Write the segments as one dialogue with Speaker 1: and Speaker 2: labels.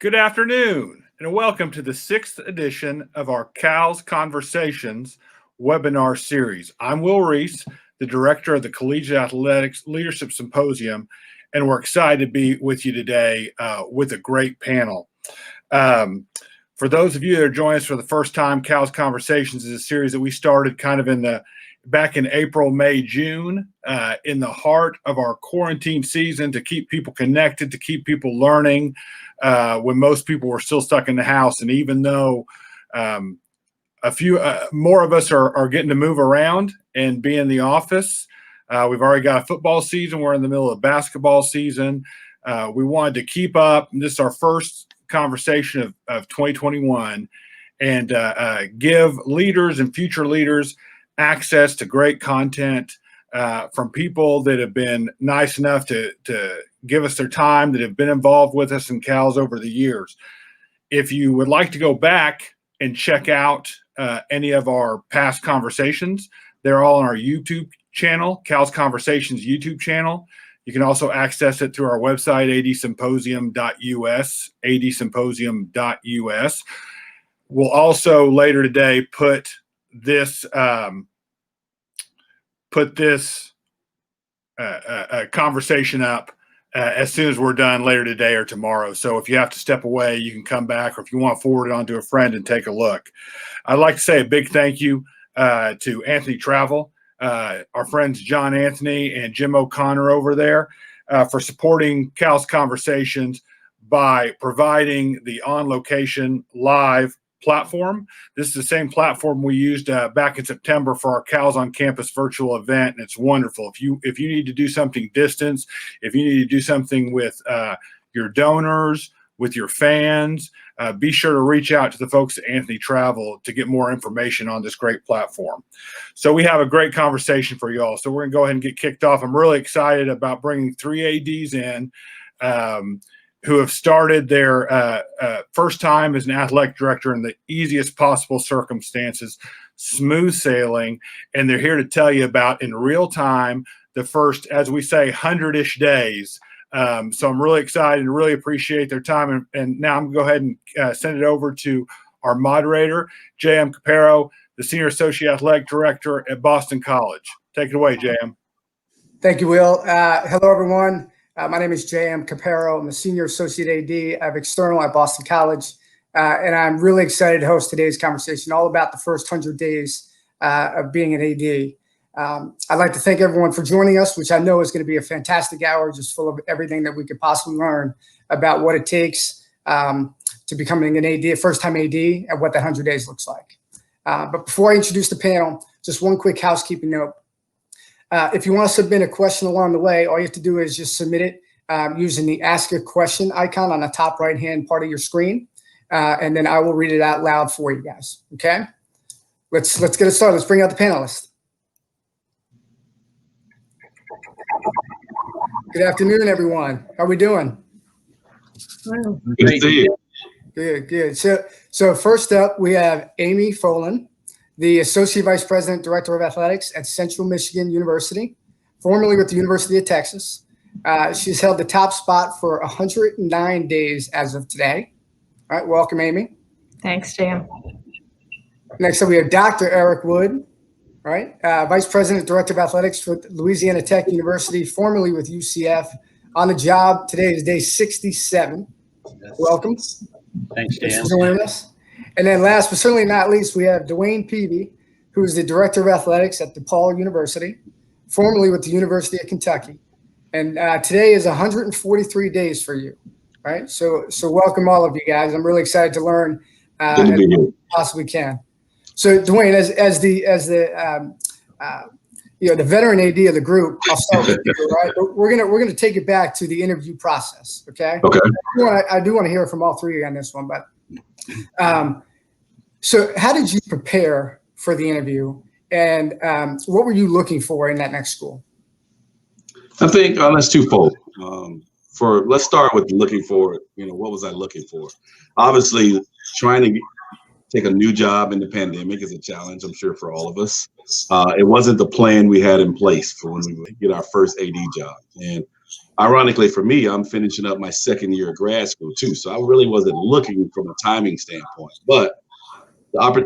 Speaker 1: Good afternoon, and welcome to the 6th edition of our Cal's Conversations webinar series. I'm Will Reese, the director of the Collegiate Athletics Leadership Symposium, and we're excited to be with you today with a great panel. For those of you that are joining us for the first time, Cal's Conversations is a series that we started kind of back in April, May, June, in the heart of our quarantine season to keep people connected, to keep people learning when most people were still stuck in the house. And even though a few more of us are getting to move around and be in the office, we've already got a football season. We're in the middle of basketball season. We wanted to keep up. And this is our first conversation of 2021 and give leaders and future leaders access to great content from people that have been nice enough to give us their time, that have been involved with us in Cal's over the years. If you would like to go back and check out any of our past conversations, they're all on our YouTube channel, Cal's Conversations YouTube channel. You can also access it through our website, adsymposium.us, adsymposium.us. We'll also later today put this conversation up as soon as we're done later today or tomorrow. So if you have to step away, you can come back, or if you want to forward it on to a friend and take a look. I'd like to say a big thank you to Anthony Travel, our friends John Anthony and Jim O'Connor over there for supporting Cal's Conversations by providing the on-location live platform. This is the same platform we used back in September for our Cal's on Campus virtual event, and it's wonderful. If you need to do something distance, if you need to do something with your donors, with your fans, be sure to reach out to the folks at Anthony Travel to get more information on this great platform. So we have a great conversation for you all. So we're going to go ahead and get kicked off. I'm really excited about bringing 3 ADs in who have started their first time as an athletic director in the easiest possible circumstances, smooth sailing, and they're here to tell you about, in real time, the first, as we say, 100-ish days. So I'm really excited and really appreciate their time. And now I'm going to go ahead and send it over to our moderator, J.M. Capero, the Senior Associate Athletic Director at Boston College. Take it away, J.M.
Speaker 2: Thank you, Will. Hello, everyone. My name is J.M. Capero. I'm the Senior Associate AD of External at Boston College. And I'm really excited to host today's conversation all about the first 100 days of being an AD. I'd like to thank everyone for joining us, which I know is going to be a fantastic hour, just full of everything that we could possibly learn about what it takes to becoming an AD, a first-time AD, and what that 100 days looks like. But before I introduce the panel, just one quick housekeeping note. If you want to submit a question along the way, all you have to do is just submit it using the Ask a Question icon on the top right-hand part of your screen, and then I will read it out loud for you guys. Okay? Let's get it started. Let's bring out the panelists. Good afternoon, everyone. How are we doing?
Speaker 3: Good to see you.
Speaker 2: Good. So first up, we have Amy Folan, the Associate Vice President, Director of Athletics at Central Michigan University, formerly with the University of Texas. She's held the top spot for 109 days as of today. All right, welcome, Amy.
Speaker 4: Thanks, Jam.
Speaker 2: Next up, we have Dr. Eric Wood, right? Vice President, Director of Athletics for Louisiana Tech University, formerly with UCF. On the job, today is day 67. Yes. Welcome.
Speaker 3: Thanks, Dan.
Speaker 2: Thanks for joining us. And then last but certainly not least, we have DeWayne Peevy, who is the Director of Athletics at DePaul University, formerly with the University of Kentucky. And today is 143 days for you, right? So welcome all of you guys. I'm really excited to learn as we possibly can. So DeWayne, as the veteran AD of the group, I'll start with you, right? We're gonna take it back to the interview process, okay?
Speaker 3: Okay.
Speaker 2: I do want to hear from all three of you on this one, but so how did you prepare for the interview, and what were you looking for in that next school?
Speaker 3: I think that's twofold. Let's start with looking for, what was I looking for? Obviously, trying to take a new job in the pandemic is a challenge, I'm sure, for all of us. It wasn't the plan we had in place for when we would get our first AD job. And ironically for me, I'm finishing up my second year of grad school too. So I really wasn't looking from a timing standpoint, but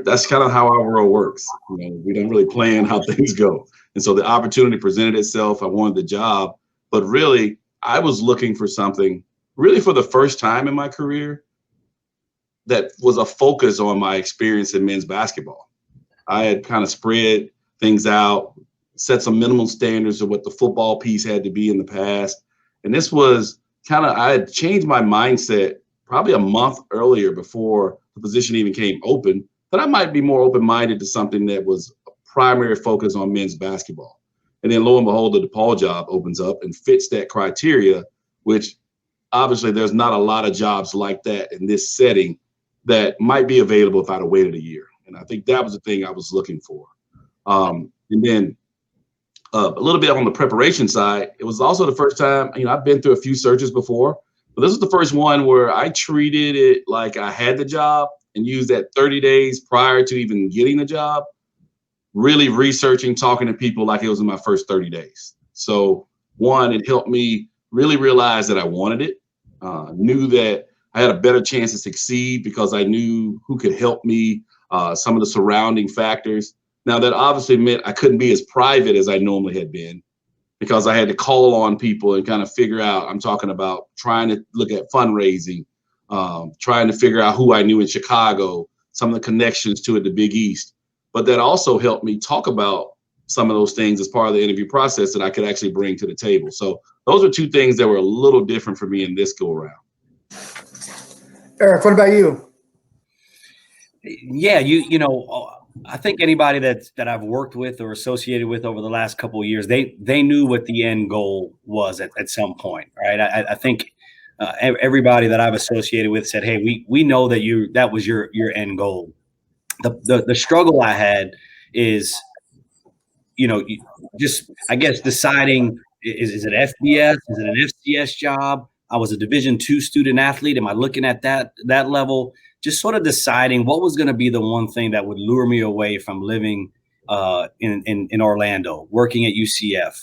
Speaker 3: that's kind of how our world works. We don't really plan how things go. And so the opportunity presented itself. I wanted the job, but really I was looking for something really for the first time in my career that was a focus on my experience in men's basketball. I had kind of spread things out, set some minimum standards of what the football piece had to be in the past. And this was I had changed my mindset probably a month earlier before the position even came open, that I might be more open-minded to something that was a primary focus on men's basketball. And then lo and behold, the DePaul job opens up and fits that criteria, which obviously there's not a lot of jobs like that in this setting that might be available if I'd have waited a year. And I think that was the thing I was looking for. And then a little bit on the preparation side, it was also the first time, I've been through a few searches before, but this was the first one where I treated it like I had the job and used that 30 days prior to even getting the job, really researching, talking to people like it was in my first 30 days. So one, it helped me really realize that I wanted it, knew that I had a better chance to succeed because I knew who could help me, some of the surrounding factors. Now, that obviously meant I couldn't be as private as I normally had been because I had to call on people and kind of figure out, I'm talking about trying to look at fundraising, trying to figure out who I knew in Chicago, some of the connections to it, the Big East. But that also helped me talk about some of those things as part of the interview process that I could actually bring to the table. So those are two things that were a little different for me in this go around.
Speaker 2: Eric, what about you?
Speaker 4: Yeah, I think anybody that I've worked with or associated with over the last couple of years, they knew what the end goal was at some point, right? I think everybody that I've associated with said, "Hey, we know that was your end goal." The struggle I had is, just I guess deciding is it FBS, is it an FCS job? I was a Division II student athlete. Am I looking at that level? Just sort of deciding what was going to be the one thing that would lure me away from living in Orlando, working at UCF,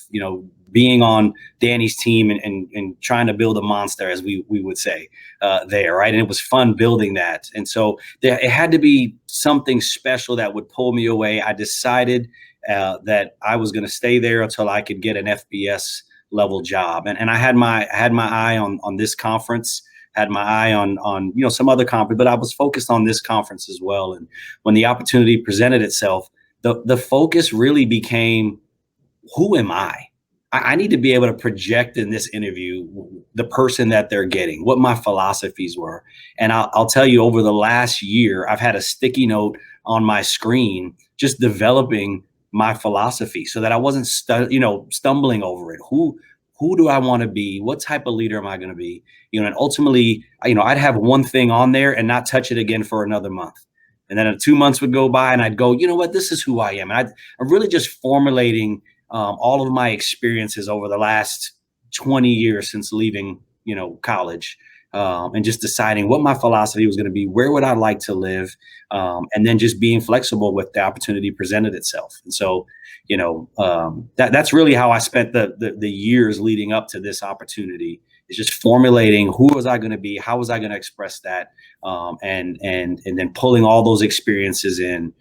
Speaker 4: being on Danny's team and trying to build a monster, as we would say there, right? And it was fun building that. And so it had to be something special that would pull me away. I decided that I was going to stay there until I could get an FBS level job. And I had my eye on this conference, had my eye on some other conference, but I was focused on this conference as well. And when the opportunity presented itself, the focus really became, who am I? I need to be able to project in this interview the person that they're getting, what my philosophies were. And I'll tell you, over the last year, I've had a sticky note on my screen, just developing my philosophy so that I wasn't stumbling over it. Who do I want to be? What type of leader am I going to be? And ultimately, I'd have one thing on there and not touch it again for another month. And then 2 months would go by and I'd go, you know what, this is who I am. And I'm really just formulating all of my experiences over the last 20 years since leaving, college, and just deciding what my philosophy was going to be, where would I like to live, and then just being flexible with the opportunity presented itself. And so, that's really how I spent the years leading up to this opportunity, is just formulating who was I going to be, how was I going to express that, and then pulling all those experiences in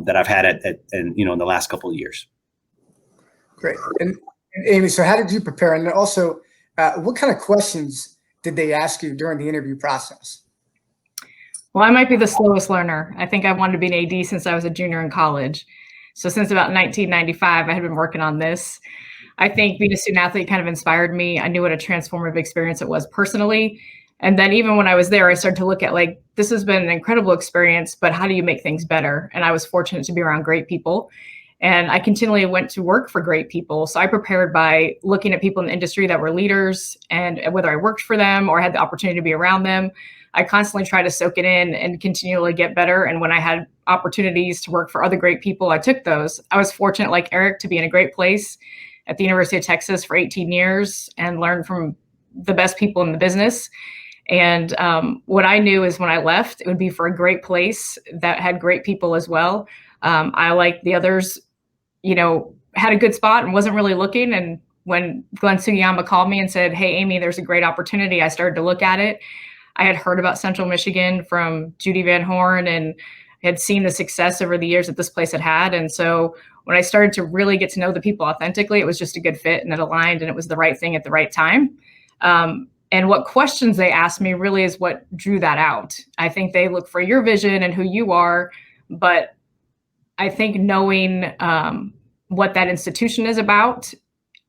Speaker 4: that I've had in the last couple of years.
Speaker 2: Great. And Amy, so how did you prepare? And then also, what kind of questions did they ask you during the interview process?
Speaker 5: Well, I might be the slowest learner. I think I wanted to be an AD since I was a junior in college. So since about 1995, I had been working on this. I think being a student athlete kind of inspired me. I knew what a transformative experience it was personally. And then even when I was there, I started to look at, like, this has been an incredible experience, but how do you make things better? And I was fortunate to be around great people. And I continually went to work for great people. So I prepared by looking at people in the industry that were leaders, and whether I worked for them or had the opportunity to be around them, I constantly try to soak it in and continually get better. And when I had opportunities to work for other great people, I took those. I was fortunate, like Eric, to be in a great place at the University of Texas for 18 years and learn from the best people in the business. And what I knew is when I left, it would be for a great place that had great people as well. I, like the others, had a good spot and wasn't really looking. And when Glenn Sugiyama called me and said, "Hey, Amy, there's a great opportunity," I started to look at it. I had heard about Central Michigan from Judy Van Horn and had seen the success over the years that this place had had. And so when I started to really get to know the people authentically, it was just a good fit and it aligned and it was the right thing at the right time. And what questions they asked me really is what drew that out. I think they look for your vision and who you are, but I think knowing what that institution is about,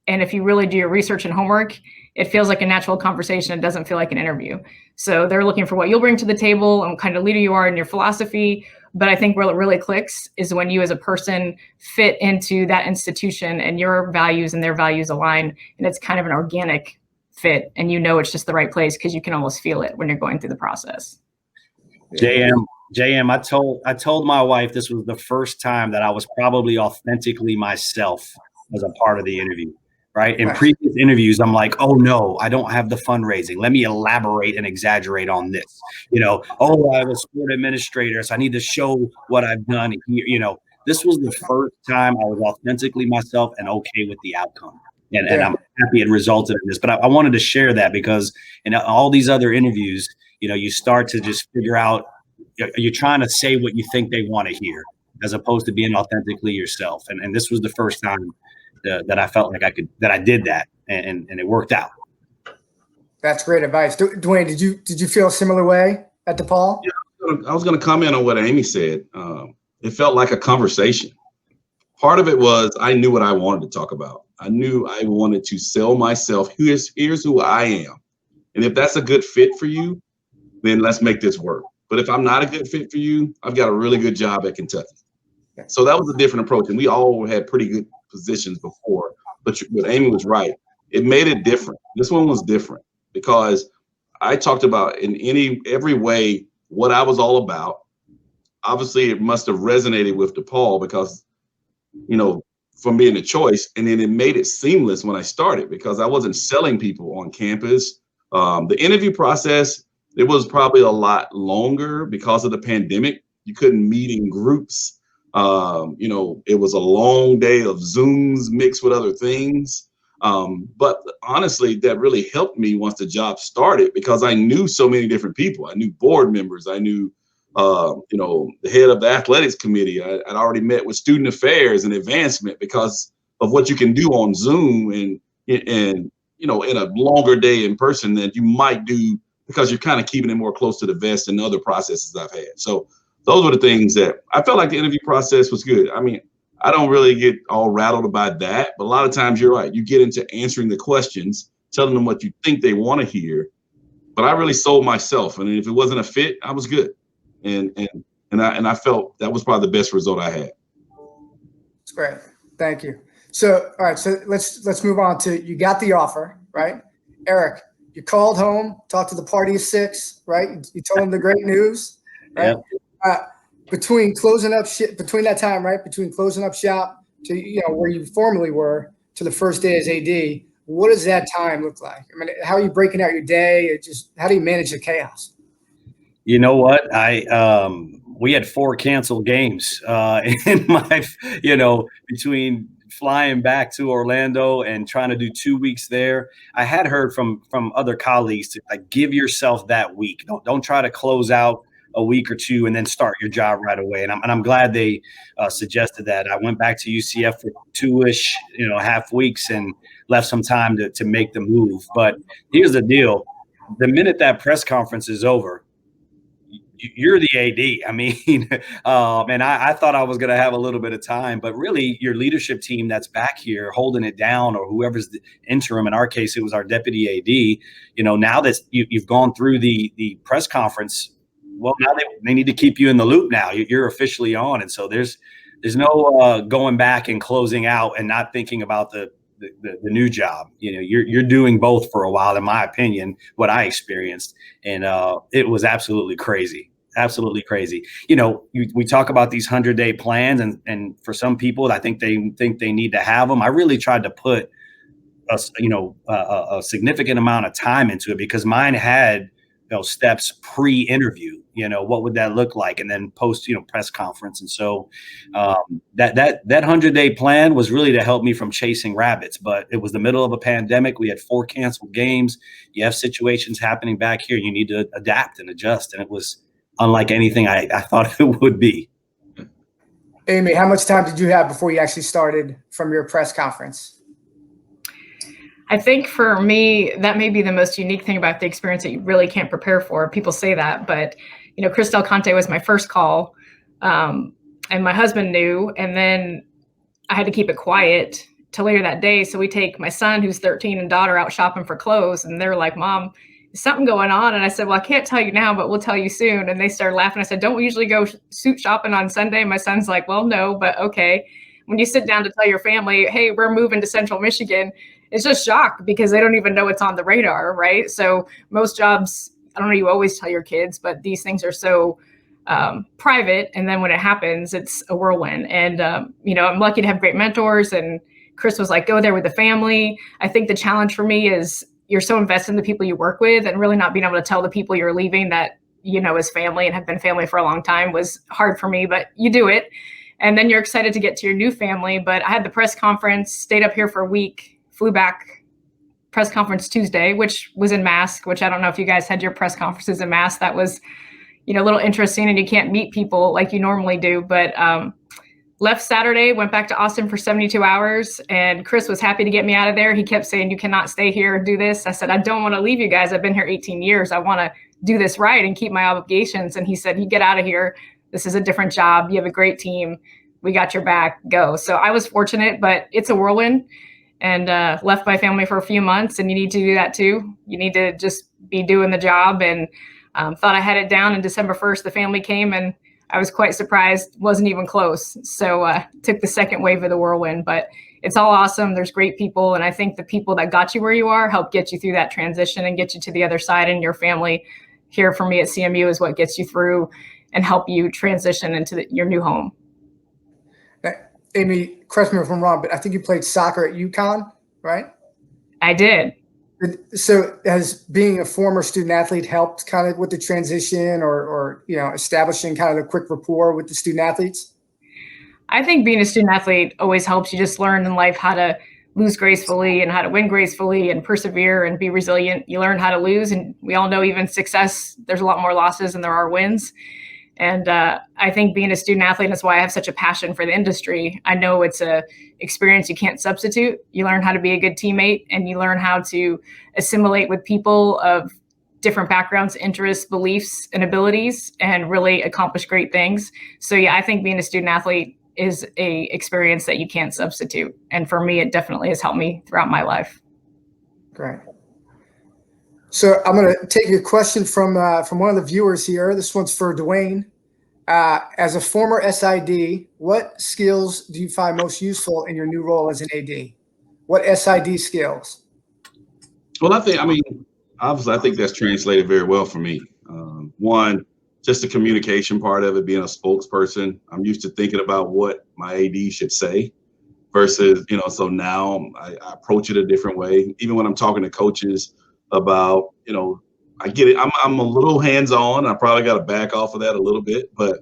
Speaker 5: and if you really do your research and homework, it feels like a natural conversation. It doesn't feel like an interview. So they're looking for what you'll bring to the table and what kind of leader you are in your philosophy. But I think where it really clicks is when you as a person fit into that institution and your values and their values align, and it's kind of an organic fit, and you know it's just the right place because you can almost feel it when you're going through the process.
Speaker 4: JM, I told my wife this was the first time that I was probably authentically myself as a part of the interview. Right. In previous interviews, I'm like, oh, no, I don't have the fundraising. Let me elaborate and exaggerate on this. Oh, I was a sport administrator, so I need to show what I've done here. This was the first time I was authentically myself and okay with the outcome. And I'm happy it resulted in this. But I wanted to share that because in all these other interviews, you start to just figure out you're trying to say what you think they want to hear as opposed to being authentically yourself. And this was the first time that I felt like I did that and it worked out.
Speaker 2: That's great advice. DeWayne, did you feel a similar way at DePaul?
Speaker 3: Yeah, I was going to comment on what Amy said. It felt like a conversation. Part of it was I knew what I wanted to talk about. I knew I wanted to sell myself. Here's who I am. And if that's a good fit for you, then let's make this work. But if I'm not a good fit for you, I've got a really good job at Kentucky. So that was a different approach. And we all had pretty good positions before, but Amy was right. It made it different. This one was different because I talked about in every way what I was all about. Obviously, it must have resonated with DePaul because, from being a choice, and then it made it seamless when I started because I wasn't selling people on campus. The interview process, it was probably a lot longer because of the pandemic. You couldn't meet in groups. It was a long day of Zooms mixed with other things. But honestly, that really helped me once the job started because I knew so many different people. I knew board members. I knew, the head of the athletics committee. I'd already met with student affairs and advancement because of what you can do on Zoom and in a longer day in person than you might do because you're kind of keeping it more close to the vest than other processes I've had. So those were the things that I felt like the interview process was good. I mean, I don't really get all rattled about that, but a lot of times you're right. You get into answering the questions, telling them what you think they want to hear. But I really sold myself, and if it wasn't a fit, I was good, and I felt that was probably the best result I had.
Speaker 2: That's great. Thank you. So, all right. So let's move on to you got the offer, right? Eric, you called home, talked to the party of six, right? You told them the great news, right? Yep. Between closing up between that time, right? Between closing up shop to where you formerly were to the first day as AD, what does that time look like? I mean, how are you breaking out your day? How do you manage the chaos?
Speaker 4: You know what? We had 4 canceled games in my, between flying back to Orlando and trying to do 2 weeks there. I had heard from other colleagues to give yourself that week. Don't try to close out a week or two and then start your job right away. And I'm glad they suggested that. I went back to UCF for 2-ish, half weeks and left some time to make the move. But here's the deal. The minute that press conference is over, you're the AD. I mean, and I thought I was going to have a little bit of time, but really your leadership team that's back here holding it down, or whoever's the interim, in our case, it was our deputy AD, now that you've gone through the press conference, well, now they need to keep you in the loop now. You're officially on. And so there's no going back and closing out and not thinking about the new job. You're doing both for a while, in my opinion, what I experienced. And it was absolutely crazy. Absolutely crazy. We talk about these 100-day plans, and for some people, I think they need to have them. I really tried to put a significant amount of time into it because mine had steps pre-interview. What would that look like, and then post press conference. And so that 100-day plan was really to help me from chasing rabbits. But it was the middle of a pandemic. We had 4 canceled games. You have situations happening back here. You need to adapt and adjust, and it was unlike anything I thought it would be.
Speaker 2: Amy, how much time did you have before you actually started from your press conference?
Speaker 5: I think for me, that may be the most unique thing about the experience that you really can't prepare for. People say that, but Chris Del Conte was my first call, and my husband knew, and then I had to keep it quiet till later that day. So we take my son, who's 13, and daughter out shopping for clothes, and they're like, "Mom, is something going on?" And I said, "Well, I can't tell you now, but we'll tell you soon." And they started laughing. I said, "Don't we usually go suit shopping on Sunday?" My son's like, "Well, no, but okay." When you sit down to tell your family, "Hey, we're moving to Central Michigan," it's just shock because they don't even know it's on the radar, right? So most jobs, I don't know, you always tell your kids, but these things are so private. And then when it happens, it's a whirlwind. And, I'm lucky to have great mentors. And Chris was like, go there with the family. I think the challenge for me is you're so invested in the people you work with, and really not being able to tell the people you're leaving that, is family and have been family for a long time was hard for me, but you do it. And then you're excited to get to your new family. But I had the press conference, stayed up here for a week, flew back, press conference Tuesday, which was in mask, which I don't know if you guys had your press conferences in mask. That was, a little interesting, and you can't meet people like you normally do. But left Saturday, went back to Austin for 72 hours, and Chris was happy to get me out of there. He kept saying, "You cannot stay here and do this." I said, "I don't want to leave you guys. I've been here 18 years. I want to do this right and keep my obligations." And he said, "You get out of here. This is a different job. You have a great team. We got your back. Go." So I was fortunate, but it's a whirlwind. And left my family for a few months, and you need to do that too. You need to just be doing the job, and thought I had it down. And December 1st, the family came, and I was quite surprised, wasn't even close. So took the second wave of the whirlwind, but it's all awesome. There's great people. And I think the people that got you where you are help get you through that transition and get you to the other side. And your family here for me at CMU is what gets you through and help you transition into your new home.
Speaker 2: Amy, correct me if I'm wrong, but I think you played soccer at UConn, right?
Speaker 5: I did.
Speaker 2: So has being a former student athlete helped kind of with the transition or establishing kind of a quick rapport with the student athletes?
Speaker 5: I think being a student athlete always helps. You just learn in life how to lose gracefully and how to win gracefully and persevere and be resilient. You learn how to lose, and we all know even success, there's a lot more losses than there are wins. And I think being a student athlete, that's why I have such a passion for the industry. I know it's a experience you can't substitute. You learn how to be a good teammate, and you learn how to assimilate with people of different backgrounds, interests, beliefs, and abilities, and really accomplish great things. So yeah, I think being a student athlete is a experience that you can't substitute. And for me, it definitely has helped me throughout my life.
Speaker 2: Great. So I'm going to take a question from one of the viewers here. This one's for DeWayne. As a former SID, what skills do you find most useful in your new role as an AD? What SID skills?
Speaker 3: Well, obviously, I think that's translated very well for me. One, just the communication part of it, being a spokesperson. I'm used to thinking about what my AD should say versus, so now I approach it a different way. Even when I'm talking to coaches about, I get it. I'm a little hands-on. I probably got to back off of that a little bit, but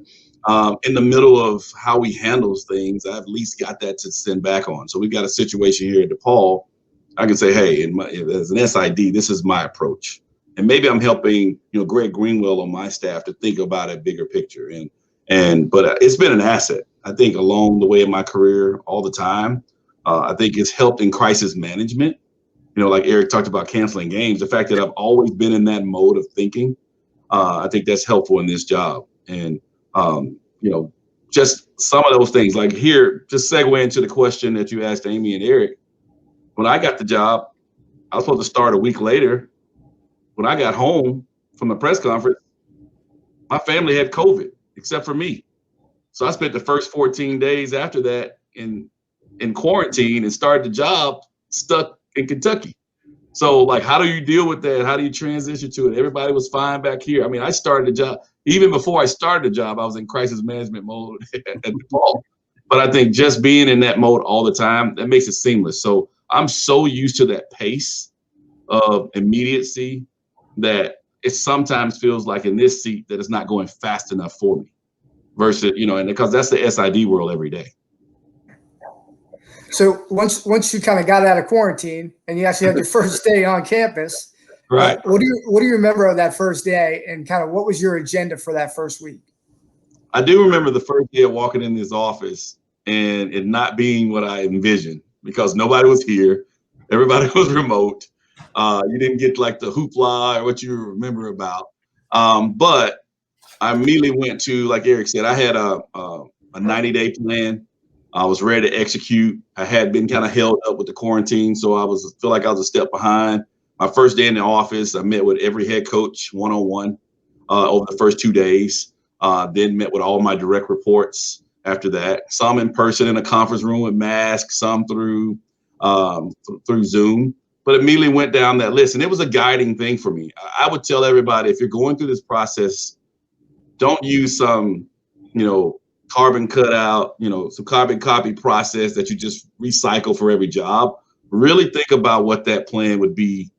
Speaker 3: in the middle of how we handle things, I've at least got that to send back on. So we've got a situation here at DePaul. I can say, hey, as an SID, this is my approach. And maybe I'm helping, Greg Greenwell on my staff to think about a bigger picture. But it's been an asset, I think, along the way in my career all the time. I think it's helped in crisis management. Like Eric talked about canceling games, the fact that I've always been in that mode of thinking, I think that's helpful in this job. And, just some of those things like here, just segue into the question that you asked Amy and Eric. When I got the job, I was supposed to start a week later. When I got home from the press conference, my family had COVID except for me. So I spent the first 14 days after that in quarantine and started the job stuck in Kentucky. So like, how do you deal with that? How do you transition to it? Everybody was fine back here. I started the job. Even before I started the job, I was in crisis management mode at DePaul. But I think just being in that mode all the time, that makes it seamless. So I'm so used to that pace of immediacy that it sometimes feels like in this seat that it's not going fast enough for me versus, and because that's the SID world every day.
Speaker 2: So once you kind of got out of quarantine and you actually had your first day on campus,
Speaker 3: right?
Speaker 2: What do you remember of that first day, and kind of what was your agenda for that first week?
Speaker 3: I do remember the first day of walking in this office and it not being what I envisioned because nobody was here, everybody was remote. You didn't get like the hoopla or what you remember about. But I immediately went to, like Eric said, I had a 90-day plan. I was ready to execute. I had been kind of held up with the quarantine, so I feel like I was a step behind. My first day in the office, I met with every head coach one-on-one over the first 2 days. Then met with all my direct reports after that. Some in person in a conference room with masks, some through Zoom. But immediately went down that list, and it was a guiding thing for me. I would tell everybody, if you're going through this process, don't use some, carbon cutout, some carbon copy process that you just recycle for every job. Really think about what that plan would be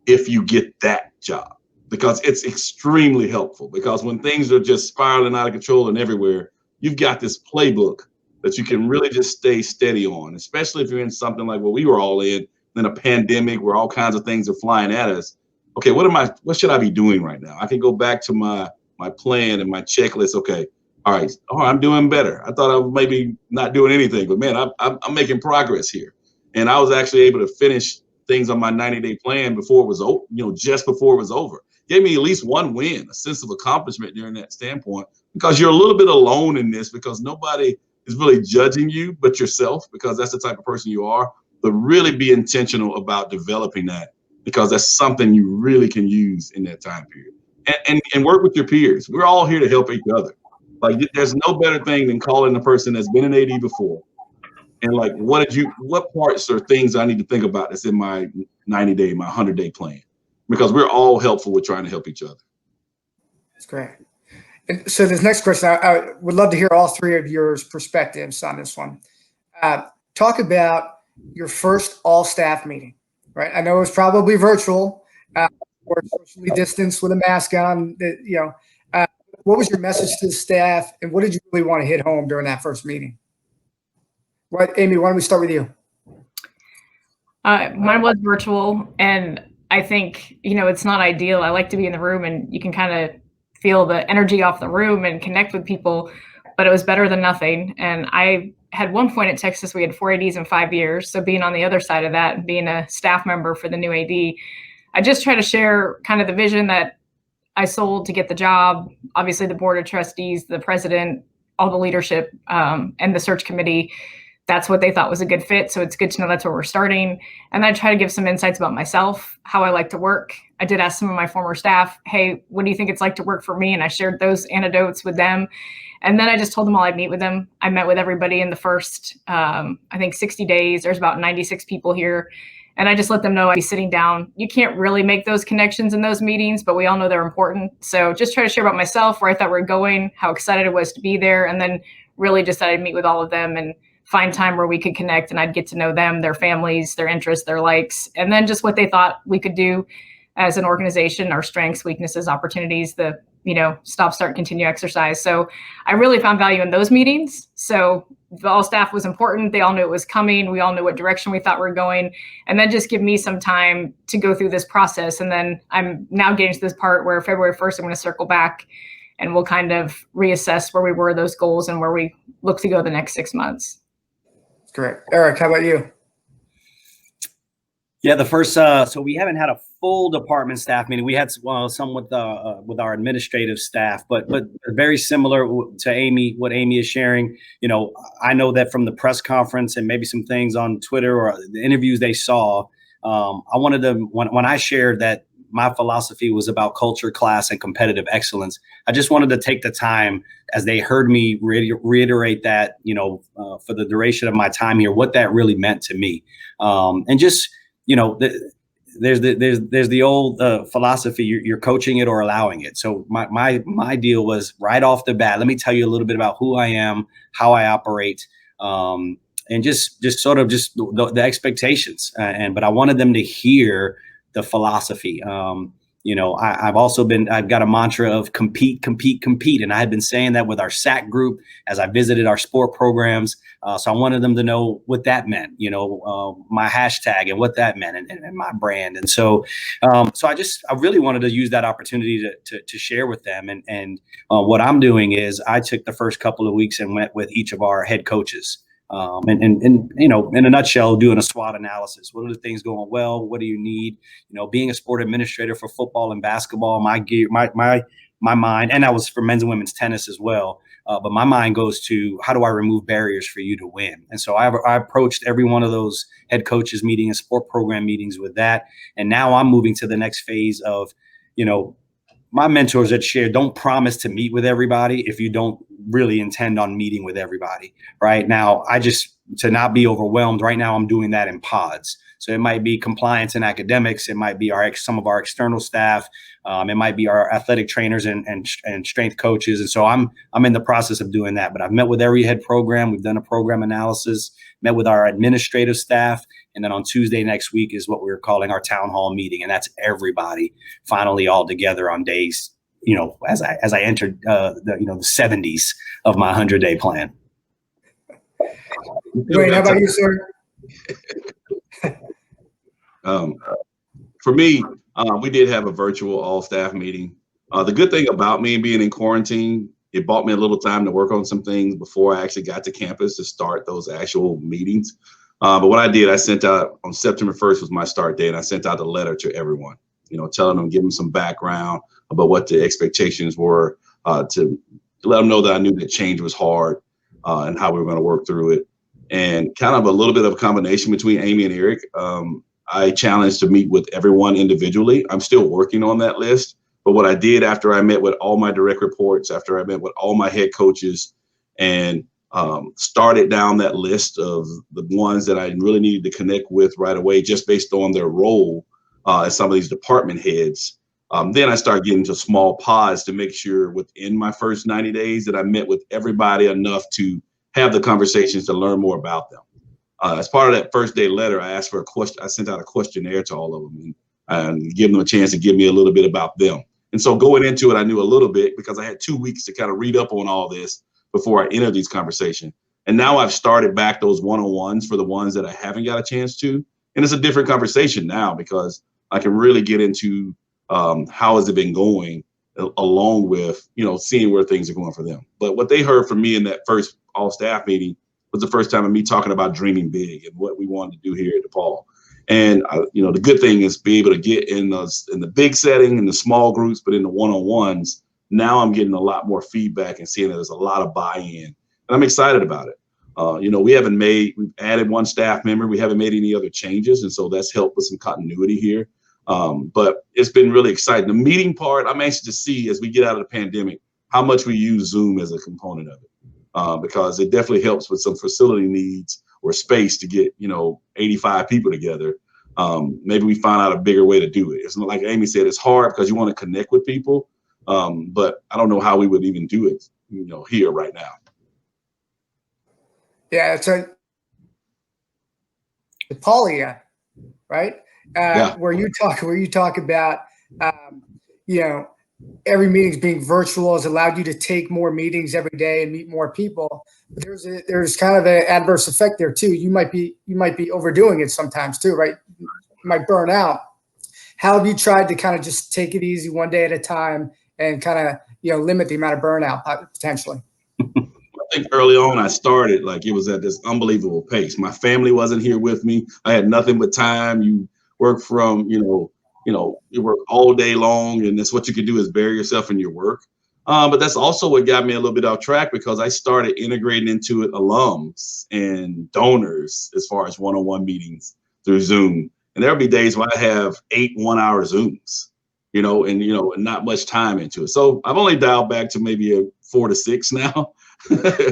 Speaker 3: if you get that job, because it's extremely helpful. Because when things are just spiraling out of control and everywhere, you've got this playbook that you can really just stay steady on, especially if you're in something like what we were all in a pandemic where all kinds of things are flying at us. Okay, what should I be doing right now? I can go back to my plan and my checklist. Okay, all right, I'm doing better. I thought I was maybe not doing anything, but man, I'm making progress here. And I was actually able to finish things on my 90-day plan before it was over, just before it was over. Gave me at least one win, a sense of accomplishment during that standpoint, because you're a little bit alone in this, because nobody is really judging you but yourself, because that's the type of person you are. But really be intentional about developing that, because that's something you really can use in that time period. And work with your peers. We're all here to help each other. Like, there's no better thing than calling a person that's been an AD before and like, what parts or things I need to think about that's in my 90-day, my 100-day plan, because we're all helpful with trying to help each other.
Speaker 2: That's great. And so this next question, I would love to hear all three of your perspectives on this one. Talk about your first all-staff meeting, right? I know it was probably virtual or socially distanced with a mask on. What was your message to the staff, and what did you really want to hit home during that first meeting? Right, Amy, why don't we start with you?
Speaker 5: Mine was virtual, and I think, it's not ideal. I like to be in the room and you can kind of feel the energy off the room and connect with people, but it was better than nothing. And I had one point at Texas, we had 4 ADs in 5 years. So being on the other side of that and being a staff member for the new AD, I just try to share kind of the vision that I sold to get the job. Obviously the board of trustees, the president, all the leadership, and the search committee, that's what they thought was a good fit. So it's good to know that's where we're starting. And I try to give some insights about myself, how I like to work. I did ask some of my former staff, hey, what do you think it's like to work for me? And I shared those anecdotes with them. And then I just told them all I'd meet with them. I met with everybody in the first, I think 60 days. There's about 96 people here. And I just let them know I'd be sitting down. You can't really make those connections in those meetings, but we all know they're important. So just try to share about myself, where I thought we were going, how excited I was to be there. And then really just that I'd meet with all of them and find time where we could connect and I'd get to know them, their families, their interests, their likes, and then just what they thought we could do as an organization, our strengths, weaknesses, opportunities, the, stop, start, continue exercise. So I really found value in those meetings. So the all staff was important. They all knew it was coming. We all knew what direction we thought we were going. And then just give me some time to go through this process. And then I'm now getting to this part where February 1st, I'm going to circle back and we'll kind of reassess where we were, those goals, and where we look to go the next 6 months.
Speaker 2: Great. Eric, how about you?
Speaker 4: Yeah, the first, so we haven't had a full department staff meeting. We had some with our administrative staff, but very similar to Amy, what Amy is sharing. I know that from the press conference and maybe some things on Twitter or the interviews they saw, I wanted to, when I shared that my philosophy was about culture, class, and competitive excellence, I just wanted to take the time, as they heard me reiterate that, for the duration of my time here, what that really meant to me. And just, there's the old philosophy, you're coaching it or allowing it. So my deal was right off the bat, let me tell you a little bit about who I am, how I operate, and just sort of just the expectations. But I wanted them to hear the philosophy. I've got a mantra of compete, compete, compete. And I had been saying that with our SAC group as I visited our sport programs. So I wanted them to know what that meant, my hashtag and what that meant and my brand. And so I really wanted to use that opportunity to share with them. And what I'm doing is I took the first couple of weeks and went with each of our head coaches. And in a nutshell, doing a SWOT analysis. What are the things going well? What do you need? Being a sport administrator for football and basketball, my mind, and that was for men's and women's tennis as well. But my mind goes to, how do I remove barriers for you to win? And so I approached every one of those head coaches meeting and sport program meetings with that. And now I'm moving to the next phase of, my mentors that share, don't promise to meet with everybody if you don't really intend on meeting with everybody. Right now, to not be overwhelmed. Right now, I'm doing that in pods. So it might be compliance and academics. It might be some of our external staff. It might be our athletic trainers and strength coaches. And so I'm in the process of doing that. But I've met with every head program. We've done a program analysis, met with our administrative staff. And then on Tuesday next week is what we're calling our town hall meeting. And that's everybody finally all together on days, as I entered the 70s of my 100-day plan.
Speaker 2: Wait, how about you, sir?
Speaker 3: For me, we did have a virtual all-staff meeting. The good thing about me being in quarantine, it bought me a little time to work on some things before I actually got to campus to start those actual meetings. But what I did, I sent out on September 1st was my start date, and I sent out a letter to everyone, telling them, give them some background about what the expectations were, to let them know that I knew that change was hard and how we were going to work through it. And kind of a little bit of a combination between Amy and Eric. I challenged to meet with everyone individually. I'm still working on that list. But what I did after I met with all my direct reports, after I met with all my head coaches and started down that list of the ones that I really needed to connect with right away, just based on their role as some of these department heads. Then I started getting to small pods to make sure within my first 90 days that I met with everybody enough to have the conversations to learn more about them. As part of that first day letter, I asked for a question. I sent out a questionnaire to all of them and give them a chance to give me a little bit about them. And so going into it, I knew a little bit because I had 2 weeks to kind of read up on all this before I entered these conversations. And now I've started back those one-on-ones for the ones that I haven't got a chance to. And it's a different conversation now because I can really get into how has it been going along with, seeing where things are going for them. But what they heard from me in that first all staff meeting was the first time of me talking about dreaming big and what we wanted to do here at DePaul. And, the good thing is be able to get in the big setting, in the small groups, but in the one-on-ones, now I'm getting a lot more feedback and seeing that there's a lot of buy-in. And I'm excited about it. We've added one staff member. We haven't made any other changes. And so that's helped with some continuity here. But it's been really exciting. The meeting part, I'm anxious to see as we get out of the pandemic, how much we use Zoom as a component of it. Because it definitely helps with some facility needs or space to get, 85 people together. Maybe we find out a bigger way to do it. It's not like Amy said, it's hard because you want to connect with people. But I don't know how we would even do it, here right now.
Speaker 2: Yeah, it's a Paulia, right?
Speaker 3: Yeah.
Speaker 2: Where you talk about, every meeting's being virtual has allowed you to take more meetings every day and meet more people. But there's kind of an adverse effect there too. You might be overdoing it sometimes too, right? You might burn out. How have you tried to kind of just take it easy one day at a time and kind of, limit the amount of burnout potentially?
Speaker 3: I think early on I started like it was at this unbelievable pace. My family wasn't here with me. I had nothing but time. You work from, you work all day long, and that's what you can do is bury yourself in your work. But that's also what got me a little bit off track because I started integrating into it alums and donors as far as one-on-one meetings through Zoom. And there'll be days where I have 8 1-hour Zooms, and not much time into it. So I've only dialed back to maybe a 4 to 6 now.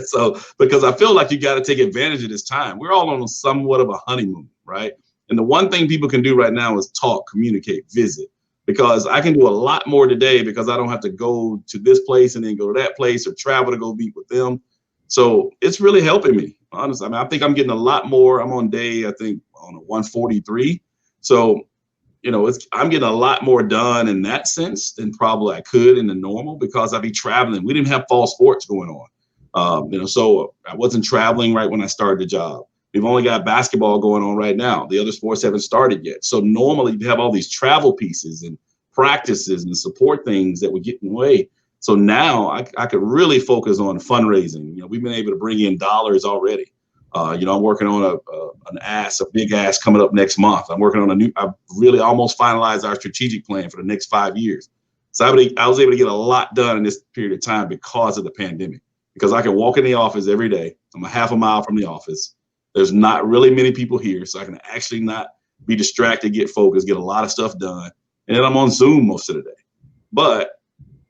Speaker 3: So because I feel like you got to take advantage of this time. We're all on somewhat of a honeymoon, right? And the one thing people can do right now is talk, communicate, visit, because I can do a lot more today because I don't have to go to this place and then go to that place or travel to go meet with them. So it's really helping me, honestly. I think I'm getting a lot more. I'm on day, I think, on a 143. So I'm getting a lot more done in that sense than probably I could in the normal, because I'd be traveling. We didn't have fall sports going on. So I wasn't traveling right when I started the job. We've only got basketball going on right now. The other sports haven't started yet. So normally you have all these travel pieces and practices and support things that would get in the way. So now I could really focus on fundraising. We've been able to bring in dollars already. I'm working on a big ass coming up next month. I'm working on I've really almost finalized our strategic plan for the next 5 years. So I was able to get a lot done in this period of time because of the pandemic, because I can walk in the office every day. I'm a half a mile from the office. There's not really many people here, so I can actually not be distracted, get focused, get a lot of stuff done. And then I'm on Zoom most of the day. But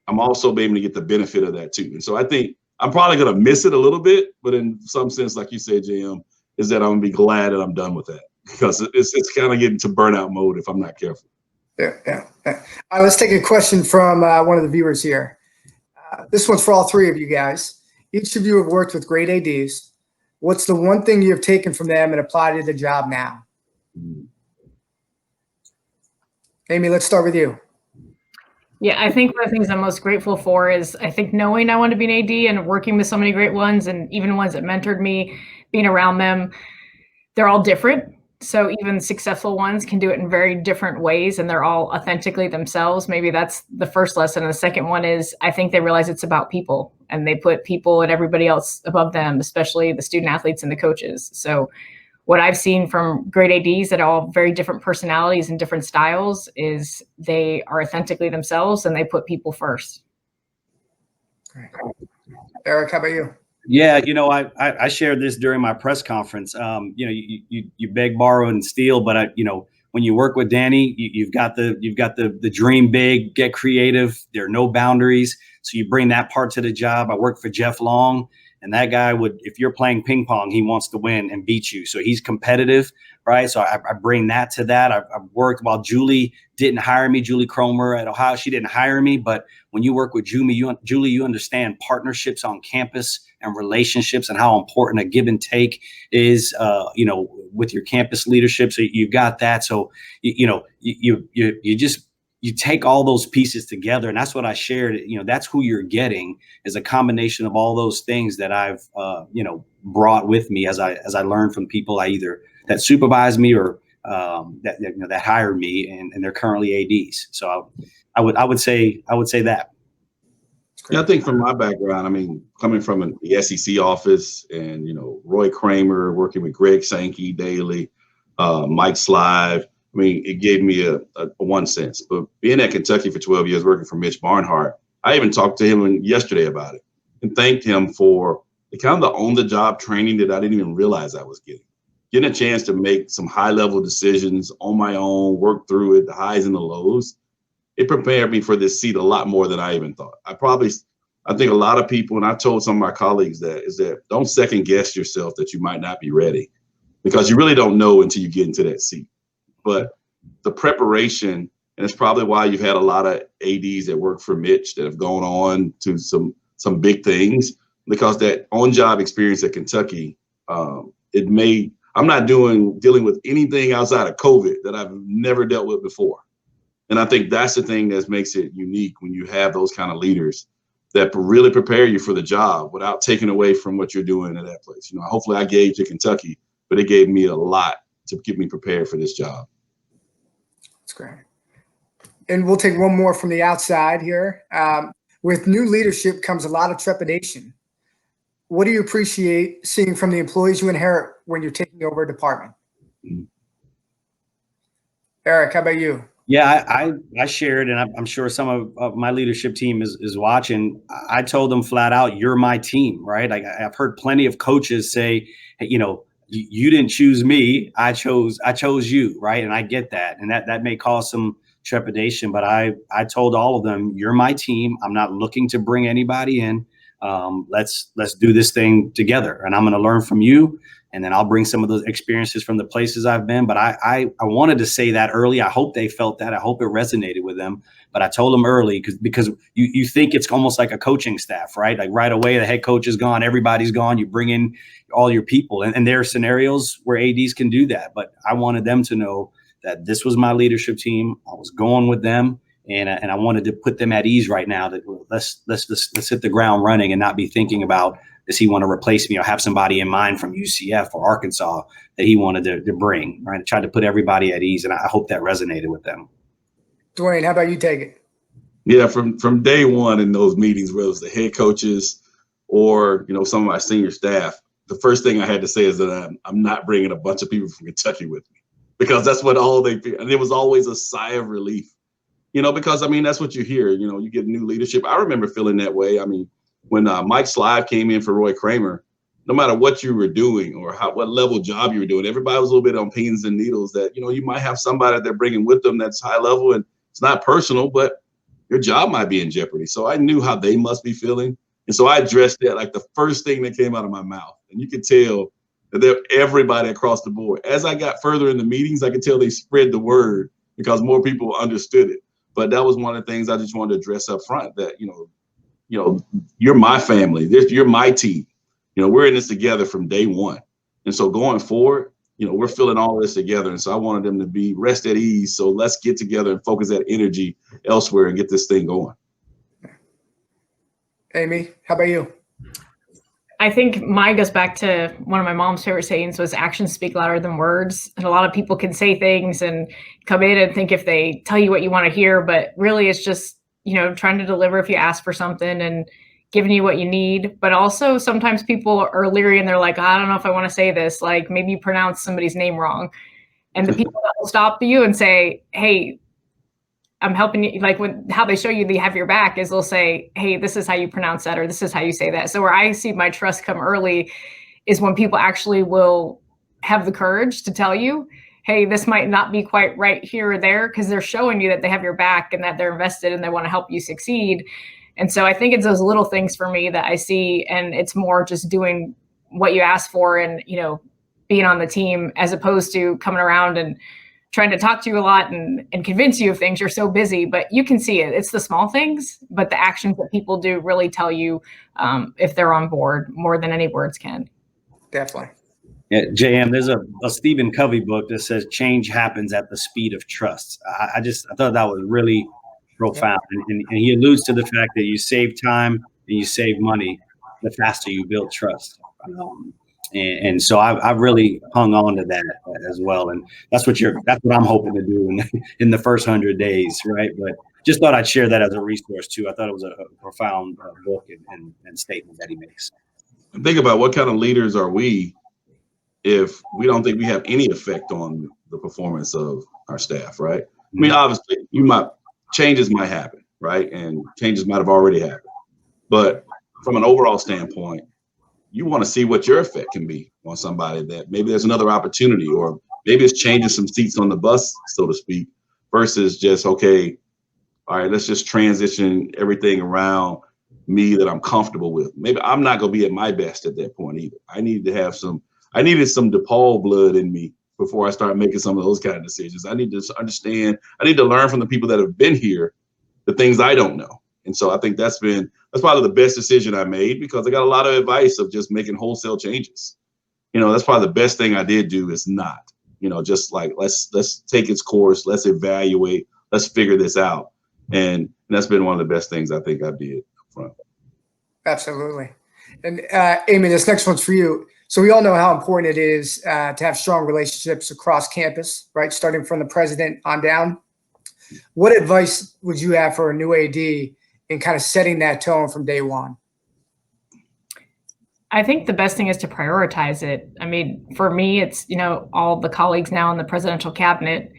Speaker 3: I'm also able to get the benefit of that too. And so I think I'm probably going to miss it a little bit, but in some sense, like you said, JM, is that I'm going to be glad that I'm done with that, because it's kind of getting to burnout mode if I'm not careful.
Speaker 2: Yeah. All right, let's take a question from one of the viewers here. This one's for all three of you guys. Each of you have worked with great ADs. What's the one thing you have taken from them and applied to the job now? Amy, let's start with you.
Speaker 5: Yeah, I think one of the things I'm most grateful for is I think knowing I want to be an AD and working with so many great ones, and even ones that mentored me, being around them, they're all different. So even successful ones can do it in very different ways, and they're all authentically themselves. Maybe that's the first lesson. And the second one is I think they realize it's about people, and they put people and everybody else above them, especially the student athletes and the coaches. So what I've seen from great ADs that are all very different personalities and different styles is they are authentically themselves and they put people first.
Speaker 2: Eric, how about you?
Speaker 4: Yeah, I shared this during my press conference. You beg, borrow, and steal, but when you work with Danny, you've got the dream big, get creative. There are no boundaries, so you bring that part to the job. I worked for Jeff Long, and that guy if you're playing ping pong, he wants to win and beat you. So he's competitive, right? So I bring that to that. I've worked while Julie didn't hire me. Julie Cromer at Ohio, she didn't hire me, but when you work with Julie, you understand partnerships on campus and relationships and how important a give and take is, with your campus leadership. So you've got that. So, you take all those pieces together, and that's what I shared. That's who you're getting, is a combination of all those things that I've, brought with me as I learned from people that supervise me or that hired me, and they're currently ADs. So I would say that.
Speaker 3: Yeah, I think from my background, coming from the SEC office and, Roy Kramer, working with Greg Sankey daily, Mike Slive, it gave me a one sense. But being at Kentucky for 12 years, working for Mitch Barnhart, I even talked to him yesterday about it and thanked him for the kind of on-the-job training that I didn't even realize I was getting a chance to make some high-level decisions on my own, work through it, the highs and the lows. It prepared me for this seat a lot more than I even thought. I think a lot of people, and I told some of my colleagues that don't second guess yourself that you might not be ready, because you really don't know until you get into that seat. But the preparation, and it's probably why you've had a lot of ADs that work for Mitch that have gone on to some big things, because that on-job experience at Kentucky, I'm not dealing with anything outside of COVID that I've never dealt with before. And I think that's the thing that makes it unique when you have those kind of leaders that really prepare you for the job without taking away from what you're doing at that place. Hopefully I gave to Kentucky, but it gave me a lot to get me prepared for this job.
Speaker 2: That's great. And we'll take one more from the outside here. With new leadership comes a lot of trepidation. What do you appreciate seeing from the employees you inherit when you're taking over a department?
Speaker 3: Mm-hmm.
Speaker 2: Eric, how about you?
Speaker 4: Yeah, I shared, and I'm sure some of my leadership team is watching. I told them flat out, "You're my team," right? I've heard plenty of coaches say, hey, you didn't choose me, I chose you, right? And I get that, and that may cause some trepidation, but I told all of them, "You're my team. I'm not looking to bring anybody in. Let's do this thing together, and I'm going to learn from you. And then I'll bring some of those experiences from the places I've been." But I wanted to say that early. I hope they felt that. I hope it resonated with them. But I told them early because you think it's almost like a coaching staff, right? Like right away, the head coach is gone, everybody's gone. You bring in all your people, and there are scenarios where ADs can do that. But I wanted them to know that this was my leadership team. I was going with them, and I wanted to put them at ease right now. That let's hit the ground running and not be thinking about, does he want to replace me or have somebody in mind from UCF or Arkansas that he wanted to bring, right? I tried to put everybody at ease, and I hope that resonated with them.
Speaker 2: DeWayne, how about you take it?
Speaker 3: Yeah, from day one in those meetings, whether it was the head coaches or, you know, some of my senior staff, the first thing I had to say is that I'm not bringing a bunch of people from Kentucky with me, because that's what all they feel. And it was always a sigh of relief, you know, because, I mean, that's what you hear. You know, you get new leadership. I remember feeling that way. I mean, when Mike Slive came in for Roy Kramer, no matter what you were doing or what level job you were doing, everybody was a little bit on pins and needles that, you know, you might have somebody that they're bringing with them that's high level, and it's not personal, but your job might be in jeopardy. So I knew how they must be feeling. And so I addressed that like the first thing that came out of my mouth. And you could tell that everybody across the board, as I got further in the meetings, I could tell they spread the word because more people understood it. But that was one of the things I just wanted to address up front, that, you know, you're my family. You're my team. You know, we're in this together from day one. And so going forward, you know, we're feeling all this together. And so I wanted them to be rest at ease. So let's get together and focus that energy elsewhere and get this thing going.
Speaker 2: Amy, how about you?
Speaker 5: I think mine goes back to one of my mom's favorite sayings was actions speak louder than words. And a lot of people can say things and come in and think if they tell you what you want to hear, but really it's just, you know, trying to deliver if you ask for something and giving you what you need. But also sometimes people are leery and they're like, I don't know if I want to say this, like maybe you pronounce somebody's name wrong. And the people that will stop you and say, hey, I'm helping you, like how they show you they have your back is they'll say, hey, this is how you pronounce that, or this is how you say that. So where I see my trust come early is when people actually will have the courage to tell you, hey, this might not be quite right here or there, because they're showing you that they have your back and that they're invested and they want to help you succeed. And so I think it's those little things for me that I see, and it's more just doing what you ask for and, you know, being on the team as opposed to coming around and trying to talk to you a lot and convince you of things. You're so busy, but you can see it. It's the small things, but the actions that people do really tell you if they're on board more than any words can.
Speaker 2: Definitely.
Speaker 4: Yeah, JM, there's a Stephen Covey book that says change happens at the speed of trust. I thought that was really profound. And he alludes to the fact that you save time and you save money the faster you build trust. And so I've really hung on to that as well. And that's what I'm hoping to do in the first 100 days, right? But just thought I'd share that as a resource too. I thought it was a profound book and statement that he makes.
Speaker 3: Think about what kind of leaders are we if we don't think we have any effect on the performance of our staff, right? I mean, obviously changes might happen, right? And changes might have already happened. But from an overall standpoint, you want to see what your effect can be on somebody, that maybe there's another opportunity, or maybe it's changing some seats on the bus, so to speak, versus just, okay, all right, let's just transition everything around me that I'm comfortable with. Maybe I'm not going to be at my best at that point either. I needed some DePaul blood in me before I start making some of those kind of decisions. I need to understand, I need to learn from the people that have been here, the things I don't know. And so I think that's probably the best decision I made, because I got a lot of advice of just making wholesale changes. You know, that's probably the best thing I did do, is not, you know, just like, let's take its course, let's evaluate, let's figure this out. And that's been one of the best things I think I did up front.
Speaker 2: Absolutely. And Amy, this next one's for you. So we all know how important it is to have strong relationships across campus, right? Starting from the president on down. What advice would you have for a new AD in kind of setting that tone from day one?
Speaker 5: I think the best thing is to prioritize it. I mean, for me, it's, you know, all the colleagues now in the presidential cabinet.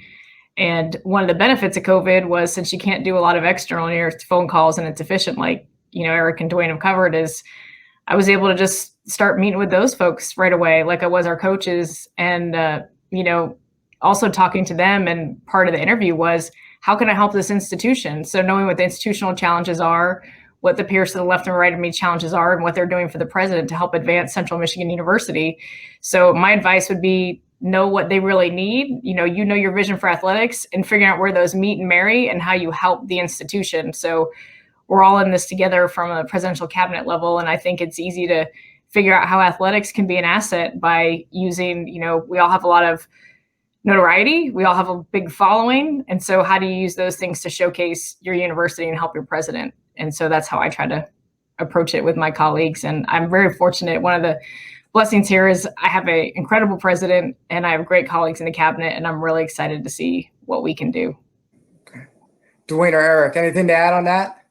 Speaker 5: And one of the benefits of COVID was, since you can't do a lot of external phone calls and it's efficient, like, you know, Eric and DeWayne have covered, is I was able to just start meeting with those folks right away, like I was our coaches, and, you know, also talking to them. And part of the interview was, how can I help this institution? So knowing what the institutional challenges are, what the peers to the left and right of me challenges are, and what they're doing for the president to help advance Central Michigan University. So my advice would be, know what they really need. You know your vision for athletics, and figuring out where those meet and marry and how you help the institution. So we're all in this together from a presidential cabinet level. And I think it's easy to figure out how athletics can be an asset by using, you know, we all have a lot of notoriety. We all have a big following. And so how do you use those things to showcase your university and help your president? And so that's how I try to approach it with my colleagues. And I'm very fortunate. One of the blessings here is I have an incredible president and I have great colleagues in the cabinet, and I'm really excited to see what we can do.
Speaker 2: Okay. DeWayne or Eric, anything to add on that?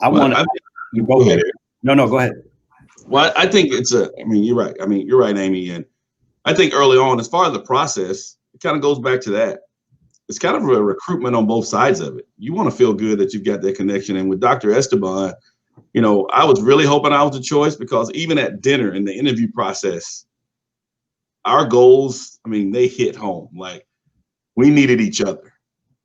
Speaker 4: I want to go ahead. No, go ahead.
Speaker 3: Well, I think you're right. You're right, Amy. And I think early on, as far as the process, it kind of goes back to that. It's kind of a recruitment on both sides of it. You want to feel good that you've got that connection. And with Dr. Esteban, I was really hoping I was the choice, because even at dinner in the interview process, our goals, they hit home. Like, we needed each other,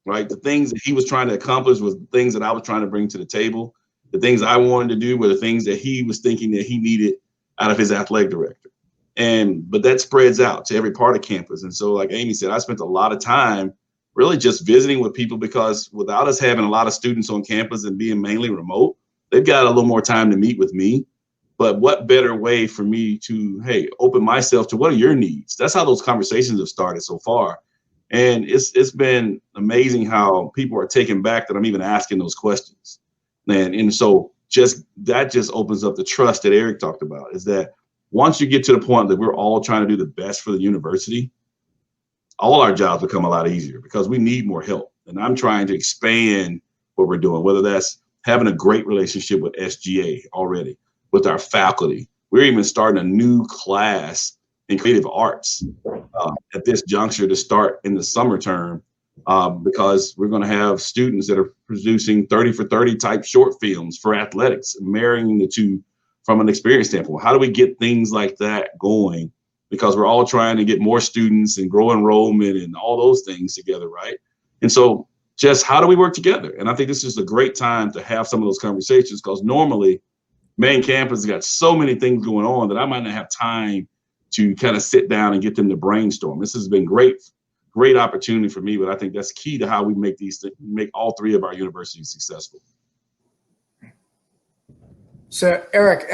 Speaker 3: right? The things that he was trying to accomplish was the things that I was trying to bring to the table. The things I wanted to do were the things that he was thinking that he needed out of his athletic director. But that spreads out to every part of campus. And so, like Amy said, I spent a lot of time really just visiting with people, because without us having a lot of students on campus and being mainly remote, they've got a little more time to meet with me. But what better way for me to, open myself to what are your needs? That's how those conversations have started so far. And it's been amazing how people are taken back that I'm even asking those questions. And so that just opens up the trust that Eric talked about, is that once you get to the point that we're all trying to do the best for the university, all our jobs become a lot easier, because we need more help. And I'm trying to expand what we're doing, whether that's having a great relationship with SGA already, with our faculty. We're even starting a new class in creative arts at this juncture to start in the summer term, because we're going to have students that are producing 30 for 30 type short films for athletics, marrying the two from an experience standpoint. How do we get things like that going? Because we're all trying to get more students and grow enrollment and all those things together, right? And so just how do we work together? And I think this is a great time to have some of those conversations, because normally main campus has got so many things going on that I might not have time to kind of sit down and get them to brainstorm. This has been great opportunity for me, but I think that's key to how we make all three of our universities successful.
Speaker 2: So, Eric,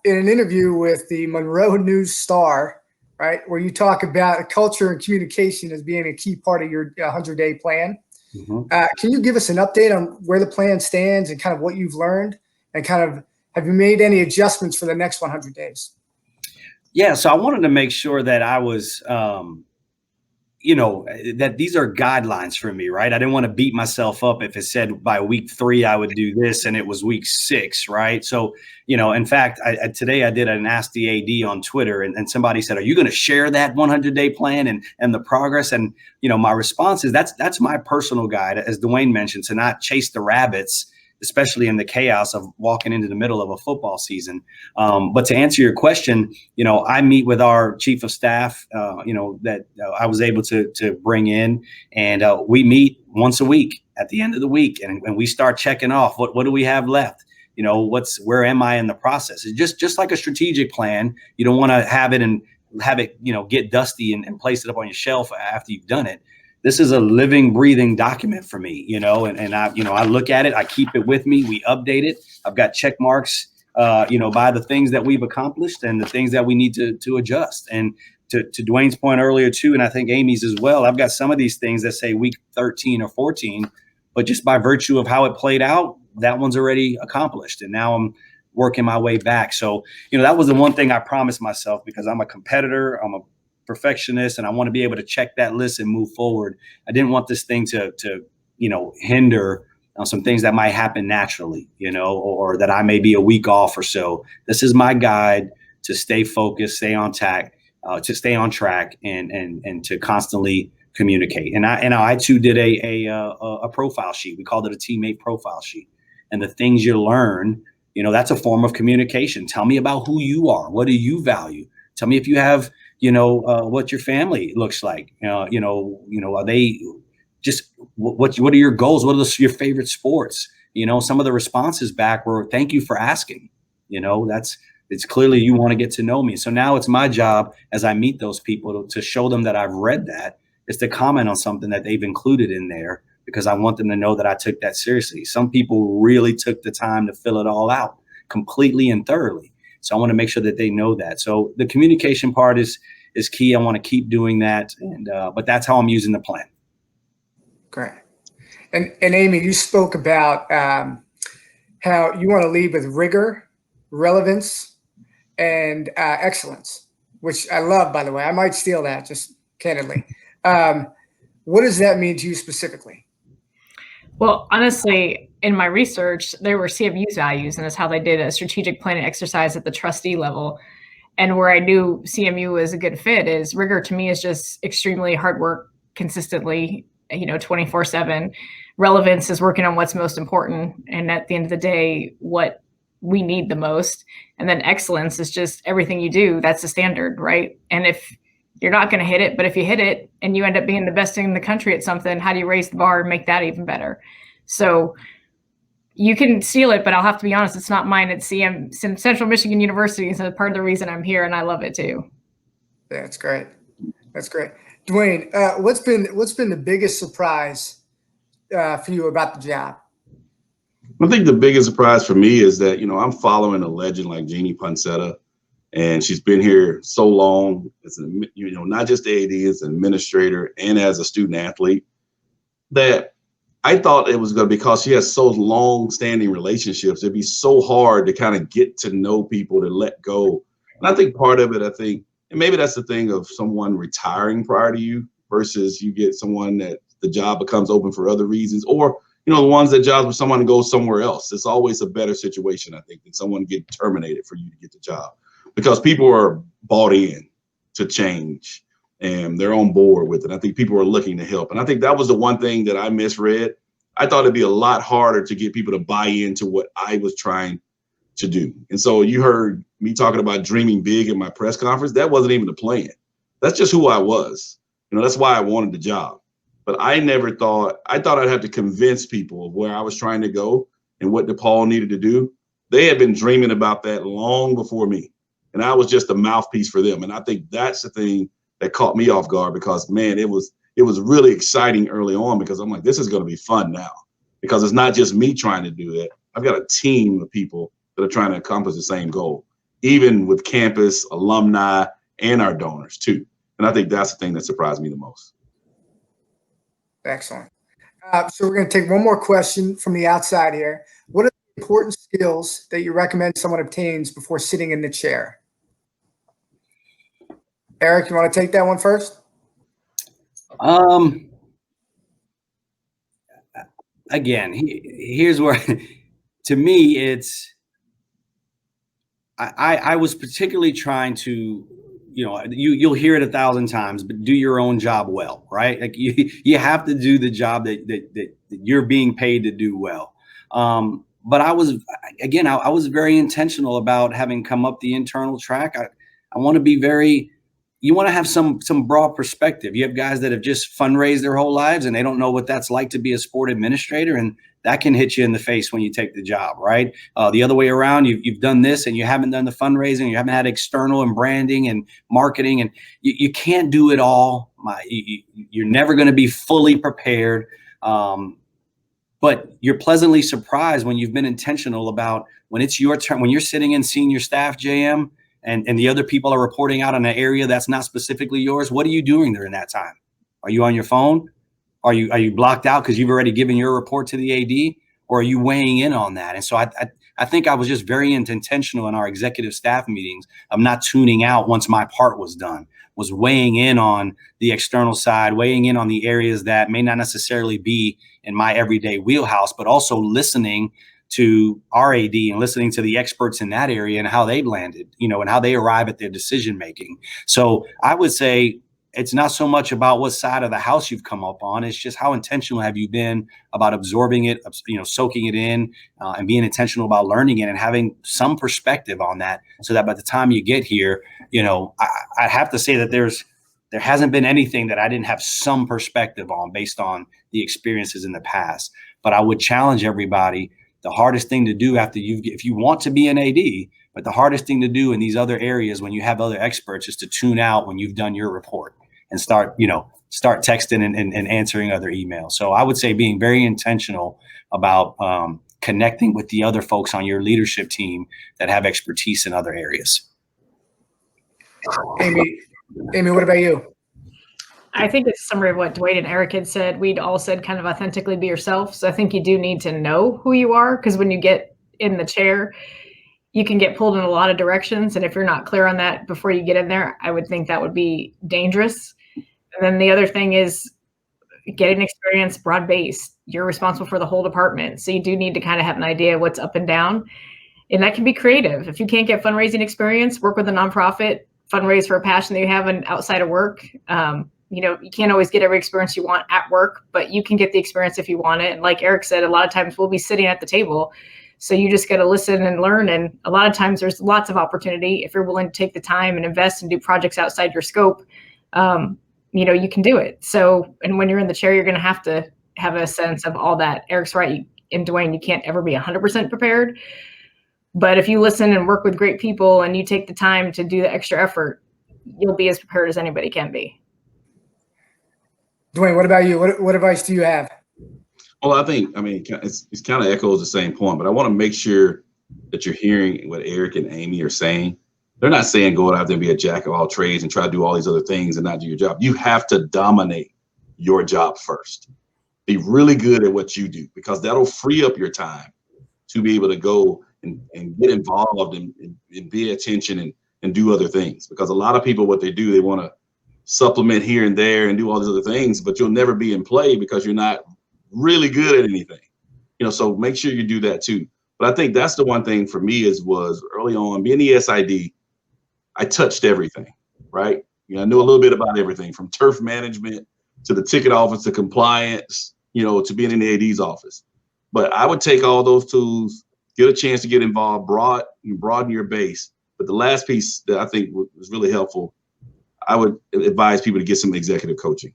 Speaker 2: in an interview with the Monroe News Star, right, where you talk about culture and communication as being a key part of your 100-day plan, can you give us an update on where the plan stands and kind of what you've learned, and kind of have you made any adjustments for the next 100 days?
Speaker 4: Yeah, so I wanted to make sure that I was that these are guidelines for me, right? I didn't want to beat myself up if it said by week 3 I would do this and it was week 6, right? So, in fact, today I did an Ask the AD on Twitter, and somebody said, "Are you going to share that 100-day plan and the progress?" And my response is that's my personal guide, as DeWayne mentioned, to not chase the rabbits, especially in the chaos of walking into the middle of a football season. But to answer your question, I meet with our chief of staff, that I was able to bring in, and we meet once a week at the end of the week, and we start checking off what do we have left? Where am I in the process? It's just like a strategic plan. You don't want to have it get dusty and place it up on your shelf after you've done it. This is a living, breathing document for me, and I look at it, I keep it with me, we update it. I've got check marks, by the things that we've accomplished and the things that we need to adjust. And to DeWayne's point earlier too, and I think Amy's as well, I've got some of these things that say week 13 or 14, but just by virtue of how it played out, that one's already accomplished. And now I'm working my way back. So, that was the one thing I promised myself, because I'm a competitor, I'm a perfectionist, and I want to be able to check that list and move forward. I didn't want this thing to hinder some things that might happen naturally, or that I may be a week off or so. This is my guide to stay focused, stay on track, and to constantly communicate. And I too did a profile sheet. We called it a teammate profile sheet. And the things you learn, that's a form of communication. Tell me about who you are. What do you value? Tell me if you have what your family looks like. Are they just what are your goals? What are your favorite sports? Some of the responses back were, "Thank you for asking." It's clearly you want to get to know me. So now it's my job, as I meet those people, to show them that I've read that, is to comment on something that they've included in there, because I want them to know that I took that seriously. Some people really took the time to fill it all out completely and thoroughly. So I want to make sure that they know that. So the communication part is is key. I want to keep doing that. But that's how I'm using the plan.
Speaker 2: Great. And Amy, you spoke about how you want to lead with rigor, relevance, and excellence, which I love, by the way. I might steal that, just candidly. What does that mean to you specifically?
Speaker 5: Well, honestly, in my research, there were CMU's values, and that's how they did a strategic planning exercise at the trustee level. And where I knew CMU was a good fit is rigor to me is just extremely hard work consistently, 24/7. Relevance is working on what's most important. And at the end of the day, what we need the most. And then excellence is just everything you do. That's the standard, right? And if you're not going to hit it, but if you hit it and you end up being the best in the country at something, how do you raise the bar and make that even better? So you can steal it, but I'll have to be honest, it's not mine. It's Central Michigan University. So part of the reason I'm here, and I love it too.
Speaker 2: That's great. That's great. DeWayne, what's been the biggest surprise for you about the job?
Speaker 3: I think the biggest surprise for me is that, I'm following a legend like Jeannie Pancetta, and she's been here so long. It's, not just the AD, as an administrator and as a student athlete, that I thought it was going to, because she has so long-standing relationships, it'd be so hard to kind of get to know people, to let go. And I think part of it, and maybe that's the thing of someone retiring prior to you versus you get someone that the job becomes open for other reasons, or the ones that jobs with someone to go somewhere else. It's always a better situation, I think, than someone get terminated for you to get the job, because people are bought in to change and they're on board with it. I think people are looking to help. And I think that was the one thing that I misread. I thought it'd be a lot harder to get people to buy into what I was trying to do. And so you heard me talking about dreaming big in my press conference. That wasn't even the plan. That's just who I was. That's why I wanted the job. But I thought I'd have to convince people of where I was trying to go and what DePaul needed to do. They had been dreaming about that long before me. And I was just a mouthpiece for them. And I think that's the thing that caught me off guard, because, man, it was really exciting early on, because I'm like, this is going to be fun now, because it's not just me trying to do that. I've got a team of people that are trying to accomplish the same goal, even with campus, alumni, and our donors too. And I think that's the thing that surprised me the most.
Speaker 2: Excellent. So we're going to take one more question from the outside here. What are the important skills that you recommend someone obtains before sitting in the chair? Eric, you want to take that one first?
Speaker 4: Again, here's where, to me, it's, I was particularly trying to, you'll hear it 1,000 times, but do your own job well, right? Like you have to do the job that you're being paid to do well. But I was very intentional about having come up the internal track. I want to be you want to have some broad perspective. You have guys that have just fundraised their whole lives and they don't know what that's like to be a sport administrator, and that can hit you in the face when you take the job, right? The other way around, you've done this and you haven't done the fundraising, you haven't had external and branding and marketing, and you can't do it all. You're never going to be fully prepared. But you're pleasantly surprised when you've been intentional about when it's your turn, when you're sitting in senior staff, JM, and the other people are reporting out on an area that's not specifically yours. What are you doing during that time? Are you on your phone? Are you blocked out because you've already given your report to the AD, or are you weighing in on that? And so I think I was just very intentional in our executive staff meetings of not tuning out once my part was done, was weighing in on the external side, weighing in on the areas that may not necessarily be in my everyday wheelhouse, but also listening to our AD and listening to the experts in that area and how they landed, and how they arrive at their decision making. So I would say it's not so much about what side of the house you've come up on. It's just how intentional have you been about absorbing it, soaking it in, and being intentional about learning it and having some perspective on that, so that by the time you get here, I have to say that there hasn't been anything that I didn't have some perspective on based on the experiences in the past. But I would challenge everybody. The hardest thing to do if you want to be an AD, but the hardest thing to do in these other areas when you have other experts is to tune out when you've done your report and start texting and answering other emails. So I would say being very intentional about connecting with the other folks on your leadership team that have expertise in other areas.
Speaker 2: Amy, Amy, what about you?
Speaker 5: I think it's a summary of what DeWayne and Eric had said. We'd all said kind of authentically be yourself. So I think you do need to know who you are, because when you get in the chair, you can get pulled in a lot of directions. And if you're not clear on that before you get in there, I would think that would be dangerous. And then the other thing is getting experience broad-based. You're responsible for the whole department. So you do need to kind of have an idea what's up and down. And that can be creative. If you can't get fundraising experience, work with a nonprofit, fundraise for a passion that you have outside of work. You can't always get every experience you want at work, but you can get the experience if you want it. And like Eric said, a lot of times we'll be sitting at the table. So you just got to listen and learn. And a lot of times there's lots of opportunity. If you're willing to take the time and invest and do projects outside your scope, you can do it. So, and when you're in the chair, you're going to have a sense of all that. Eric's right. And DeWayne, you can't ever be 100% prepared. But if you listen and work with great people and you take the time to do the extra effort, you'll be as prepared as anybody can be.
Speaker 2: DeWayne, what about you? What advice do you have?
Speaker 3: Well, it kind of echoes the same point, but I want to make sure that you're hearing what Eric and Amy are saying. They're not saying go out there and be a jack of all trades and try to do all these other things and not do your job. You have to dominate your job first. Be really good at what you do, because that'll free up your time to be able to go and get involved and pay attention and do other things. Because a lot of people, what they do, they want to supplement here and there and do all these other things, but you'll never be in play because you're not really good at anything. So make sure you do that too. But I think that's the one thing for me was early on being the SID, I touched everything, right? I knew a little bit about everything from turf management to the ticket office to compliance, to being in the AD's office. But I would take all those tools, get a chance to get involved, broaden your base. But the last piece that I think was really helpful, I would advise people to get some executive coaching.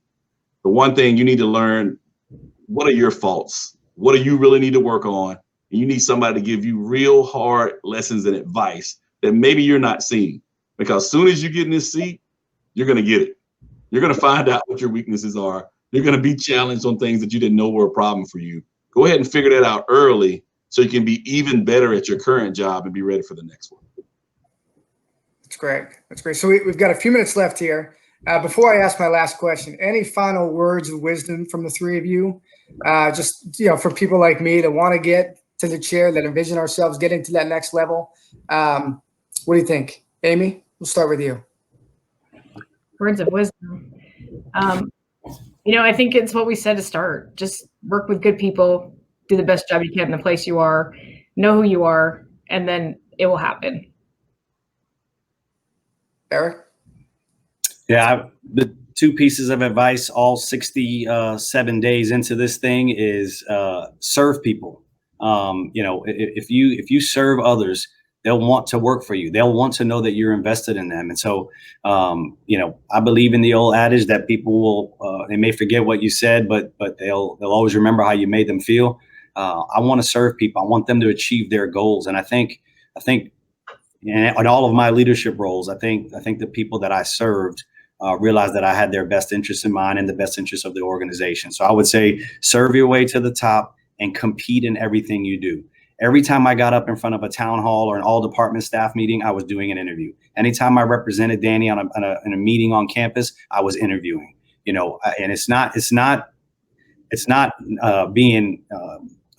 Speaker 3: The one thing you need to learn, what are your faults? What do you really need to work on? And you need somebody to give you real hard lessons and advice that maybe you're not seeing. Because as soon as you get in this seat, you're going to get it. You're going to find out what your weaknesses are. You're going to be challenged on things that you didn't know were a problem for you. Go ahead and figure that out early so you can be even better at your current job and be ready for the next one.
Speaker 2: That's great. That's great. So we've got a few minutes left here. Before I ask my last question, any final words of wisdom from the three of you? For people like me that want to get to the chair, that envision ourselves getting to that next level. What do you think? Amy, we'll start with you.
Speaker 5: Words of wisdom. I think it's what we said to start. Just work with good people, do the best job you can in the place you are, know who you are, and then it will happen.
Speaker 2: Eric?
Speaker 4: Yeah, the two pieces of advice, all 67 days into this thing, is serve people. If you serve others, they'll want to work for you. They'll want to know that you're invested in them. And so, I believe in the old adage that people will, they may forget what you said, but they'll always remember how you made them feel. I want to serve people. I want them to achieve their goals. And I think in all of my leadership roles, I think the people that I served realized that I had their best interests in mind and the best interests of the organization. So I would say serve your way to the top and compete in everything you do. Every time I got up in front of a town hall or an all department staff meeting, I was doing an interview. Anytime I represented Danny in a meeting on campus, I was interviewing. And it's not being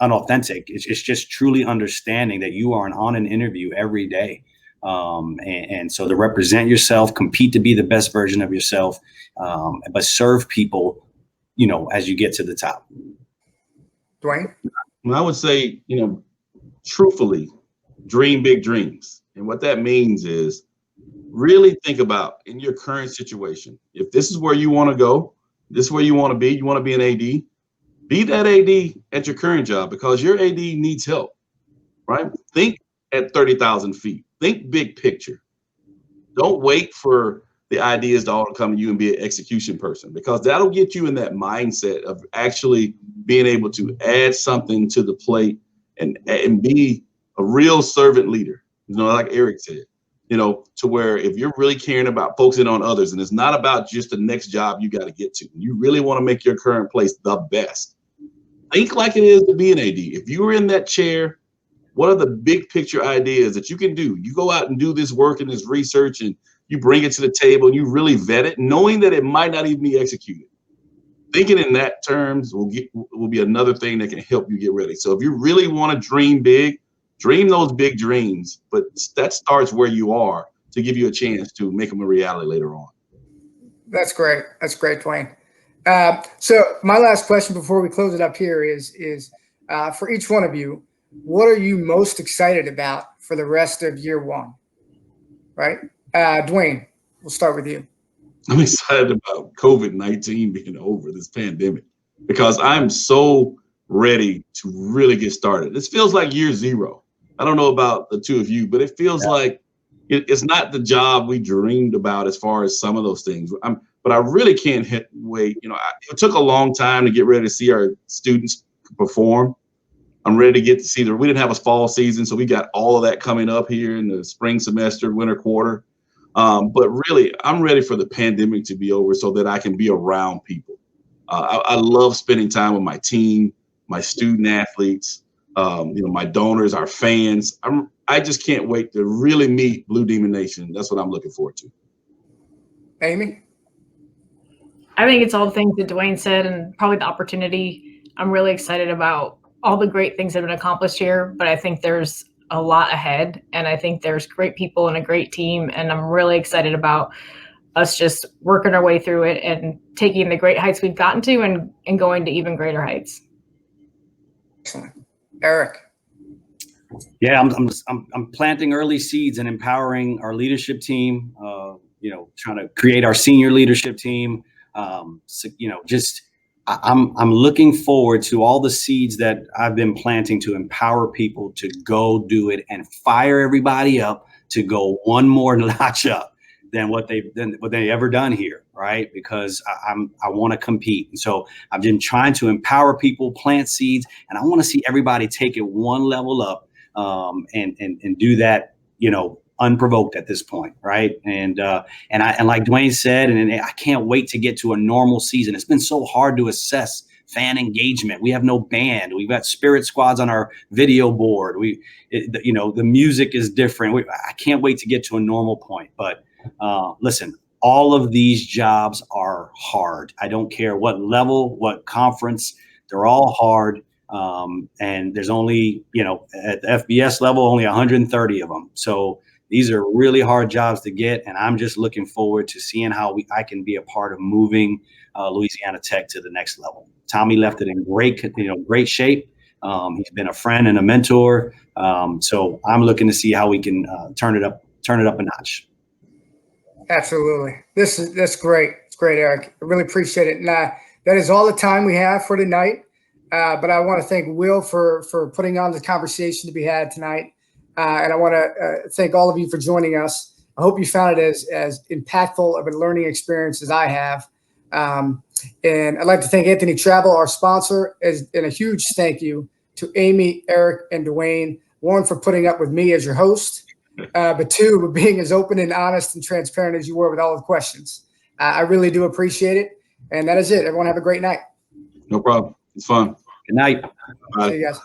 Speaker 4: unauthentic. It's just truly understanding that you are on an interview every day. And so to represent yourself, compete to be the best version of yourself, but serve people, as you get to the top.
Speaker 2: DeWayne?
Speaker 3: I would say, truthfully, dream big dreams. And what that means is really think about in your current situation, if this is where you want to go, this is where you want to be an AD, be that AD at your current job, because your AD needs help, right? Think at 30,000 feet. Think big picture. Don't wait for the ideas to all come to you and be an execution person, because that'll get you in that mindset of actually being able to add something to the plate and be a real servant leader, like Eric said, to where if you're really caring about focusing on others, and it's not about just the next job you got to get to, you really want to make your current place the best. Think like it is to be an AD. If you were in that chair, what are the big picture ideas that you can do? You go out and do this work and this research and you bring it to the table and you really vet it, knowing that it might not even be executed. Thinking in that terms will be another thing that can help you get ready. So if you really want to dream big, dream those big dreams, but that starts where you are to give you a chance to make them a reality later on.
Speaker 2: That's great. That's great, DeWayne. So my last question before we close it up here is for each one of you, what are you most excited about for the rest of year one? Right? DeWayne, we'll start with you.
Speaker 3: I'm excited about COVID-19 being over, this pandemic, because I'm so ready to really get started. This feels like year zero. I don't know about the two of you, but it feels like it's not the job we dreamed about as far as some of those things. But I really can't wait. You know, it took a long time to get ready to see our students perform. I'm ready to get to see we didn't have a fall season, so we got all of that coming up here in the spring semester, winter quarter. But really, I'm ready for the pandemic to be over so that I can be around people. I love spending time with my team, my student athletes, my donors, our fans. I just can't wait to really meet Blue Demon Nation. That's what I'm looking forward to.
Speaker 2: Amy?
Speaker 5: I think it's all the things that DeWayne said and probably the opportunity. I'm really excited about all the great things that have been accomplished here, but I think there's a lot ahead, and I think there's great people and a great team, and I'm really excited about us just working our way through it and taking the great heights we've gotten to and going to even greater heights.
Speaker 2: Excellent. Eric?
Speaker 4: Yeah, I'm planting early seeds and empowering our leadership team. Trying to create our senior leadership team. I'm looking forward to all the seeds that I've been planting to empower people to go do it and fire everybody up to go one more notch up than what they've ever done here, right? Because I want to compete. And so I've been trying to empower people, plant seeds, and I want to see everybody take it one level up and do that, unprovoked at this point, right? And like DeWayne said, and I can't wait to get to a normal season. It's been so hard to assess fan engagement. We have no band. We've got spirit squads on our video board. The music is different. I can't wait to get to a normal point. But listen, all of these jobs are hard. I don't care what level, what conference, they're all hard. And there's only, at the FBS level, only 130 of them. So these are really hard jobs to get, and I'm just looking forward to seeing how I can be a part of moving Louisiana Tech to the next level. Tommy left it in great shape. He's been a friend and a mentor. So I'm looking to see how we can turn it up a notch.
Speaker 2: Absolutely. That's great. It's great, Eric. I really appreciate it. And that is all the time we have for tonight. But I want to thank Will for putting on the conversation to be had tonight. And I want to thank all of you for joining us. I hope you found it as impactful of a learning experience as I have. And I'd like to thank Anthony Travel, our sponsor, and a huge thank you to Amy, Eric, and DeWayne. One, for putting up with me as your host, but two, for being as open and honest and transparent as you were with all the questions. I really do appreciate it. And that is it. Everyone have a great night.
Speaker 3: No problem. It's fun.
Speaker 4: Good night.
Speaker 2: See you guys.